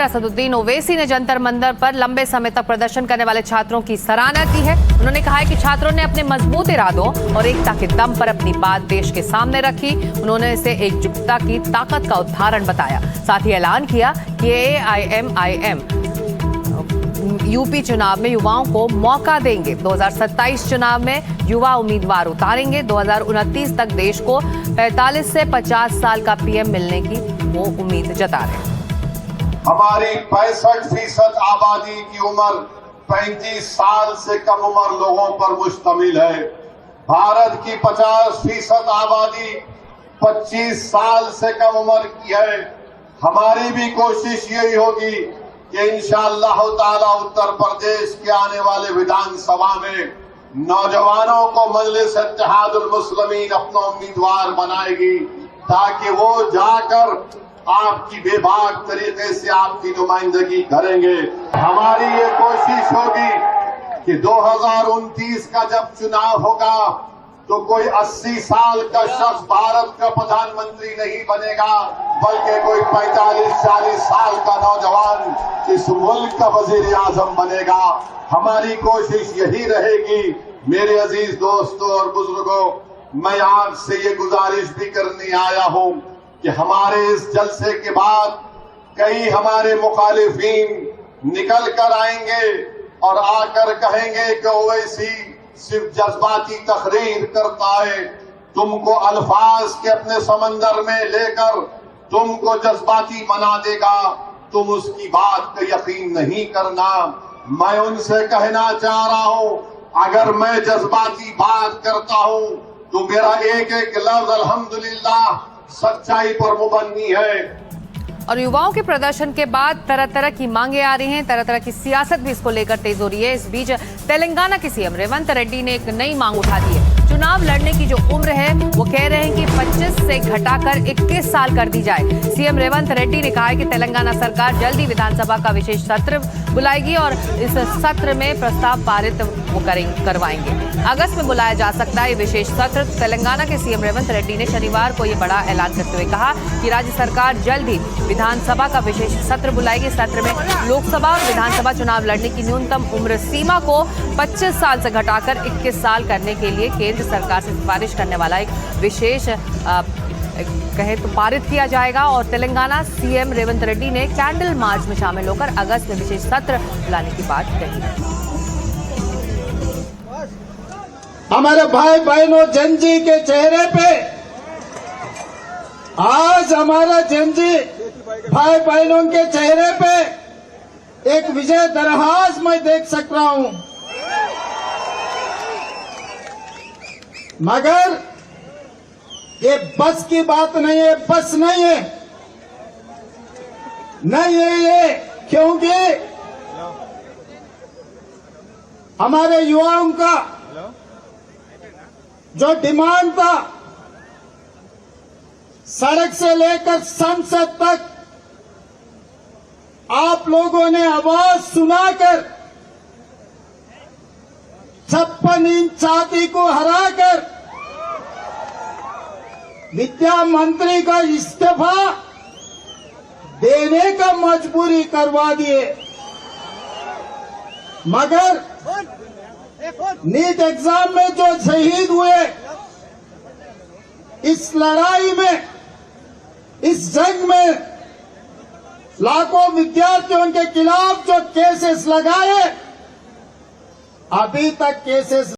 असदुद्दीन ओवैसी ने जंतर मंतर पर लंबे समय तक प्रदर्शन करने वाले छात्रों की सराहना की है। उन्होंने कहा है कि छात्रों ने अपने मजबूत इरादों और एकता के दम पर अपनी बात देश के सामने रखी। उन्होंने इसे एकजुटता की ताकत का उदाहरण बताया। साथ ही ऐलान किया कि AIMIM यूपी चुनाव में युवाओं को मौका देंगे। 2027 चुनाव में युवा उम्मीदवार उतारेंगे। 2029 तक देश को 45 से 50 साल का PM मिलने की वो उम्मीद जता रहे हैं। हमारी 65% आबादी की उम्र 35 साल से कम उम्र लोगों पर मुश्तमिल है। भारत की 50% आबादी 25 साल से कम उम्र की है। हमारी भी कोशिश यही होगी कि इंशाअल्लाह ताला उत्तर प्रदेश के आने वाले विधानसभा में नौजवानों को मजलिस इत्तेहादुल मुस्लिमीन अपना उम्मीदवार बनाएगी, ताकि वो जाकर आपकी बेबाक तरीके से आपकी नुमाइंदगी करेंगे। हमारी ये कोशिश होगी कि 2029 का जब चुनाव होगा तो कोई 80 साल का शख्स भारत का प्रधानमंत्री नहीं बनेगा, बल्कि कोई 45-40 साल का नौजवान इस मुल्क का वजीर आजम बनेगा। हमारी कोशिश यही रहेगी। मेरे अजीज दोस्तों और बुजुर्गों, मैं आपसे ये गुजारिश भी करने आया हूं कि हमारे इस जलसे के बाद कई हमारे मुखालिफिन निकल कर आएंगे और आकर कहेंगे कि ओवैसी सिर्फ जज्बाती तकरीर करता है, तुमको अल्फाज के अपने समंदर में लेकर तुमको जज्बाती बना देगा, तुम उसकी बात का यकीन नहीं करना। मैं उनसे कहना चाह रहा हूं, अगर मैं जज्बाती बात करता हूं तो मेरा एक एक लफ्ज अल्हम्दुलिल्लाह सच्चाई पर मुबन्नी है। और युवाओं के प्रदर्शन के बाद तरह तरह की मांगे आ रही हैं, तरह तरह की सियासत भी इसको लेकर तेज हो रही है। इस बीच तेलंगाना के CM रेवंत रेड्डी ने एक नई मांग उठा दी है। चुनाव लड़ने की जो उम्र है वो कह रहे हैं कि 25 से घटाकर 21 साल कर दी जाए। CM रेवंत रेड्डी ने कहा है कि तेलंगाना सरकार जल्द ही विधानसभा का विशेष सत्र बुलाएगी और इस सत्र में प्रस्ताव पारित वो करवाएंगे। अगस्त में बुलाया जा सकता है विशेष सत्र। तेलंगाना के CM रेवंत रेड्डी ने शनिवार को ये बड़ा ऐलान करते हुए कहा कि राज्य सरकार जल्द ही विधानसभा का विशेष सत्र बुलाएगी। सत्र में लोकसभा और विधानसभा चुनाव लड़ने की न्यूनतम उम्र सीमा को 25 साल से घटाकर 21 साल करने के लिए केंद्र सरकार से सिफारिश करने वाला एक विशेष कहे तो पारित किया जाएगा। और तेलंगाना CM रेवंत रेड्डी ने कैंडल मार्च में शामिल होकर अगस्त में विशेष सत्र बुलाने की बात कही है। हमारे भाई बहनों जनजी के चेहरे पे आज हमारा जनजी भाई बहनों के चेहरे पे एक विजय दरहास मैं देख सक रहा हूं, मगर ये बस की बात नहीं है, बस नहीं है, नहीं है ये, क्योंकि हमारे युवाओं का जो डिमांड था सड़क से लेकर संसद तक आप लोगों ने आवाज सुनाकर 56 इंच छाती को हराकर विद्या मंत्री का इस्तीफा देने का मजबूरी करवा दिए। मगर नीट एग्जाम में जो शहीद हुए, इस लड़ाई में, इस जंग में लाखों विद्यार्थियों के खिलाफ जो केसेस लगाए, अभी तक केसेस